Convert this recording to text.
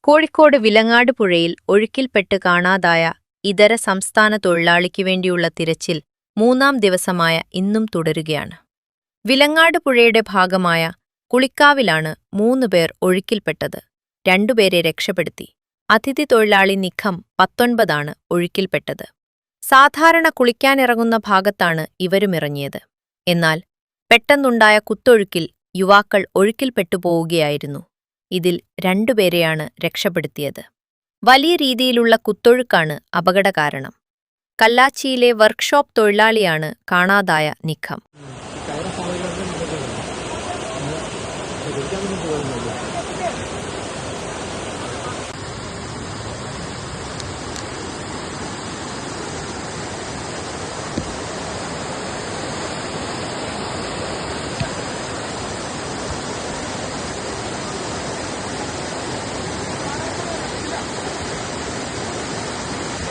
കോഴിക്കോട് വിലങ്ങാട് പുഴയിൽ ഒഴുക്കിൽപ്പെട്ട് കാണാതായ ഇതര സംസ്ഥാന തൊഴിലാളിക്ക് വേണ്ടിയുള്ള തിരച്ചിൽ മൂന്നാം ദിവസമായ ഇന്നും തുടരുകയാണ്. വിലങ്ങാട് പുഴയുടെ ഭാഗമായ കുളിക്കാവിലാണ് 3 പേർ ഒഴുക്കിൽപ്പെട്ടത്. 2 പേരെ രക്ഷപ്പെടുത്തി. അതിഥി തൊഴിലാളി നിഖം 19 ആണ് ഒഴുക്കിൽപ്പെട്ടത്. സാധാരണ കുളിക്കാനിറങ്ങുന്ന ഭാഗത്താണ് ഇവരുമിറങ്ങിയത്. എന്നാൽ പെട്ടെന്നുണ്ടായ കുത്തൊഴുക്കിൽ യുവാക്കൾ ഒഴുക്കിൽപ്പെട്ടു പോവുകയായിരുന്നു. ഇതിൽ 2 പേരെയാണ് രക്ഷപ്പെടുത്തിയത്. വലിയ രീതിയിലുള്ള കുത്തൊഴുക്കാണ് അപകടകാരണം. കല്ലാച്ചിയിലെ വർക്ക്ഷോപ്പ് തൊഴിലാളിയാണ് കാണാതായ നിഖം.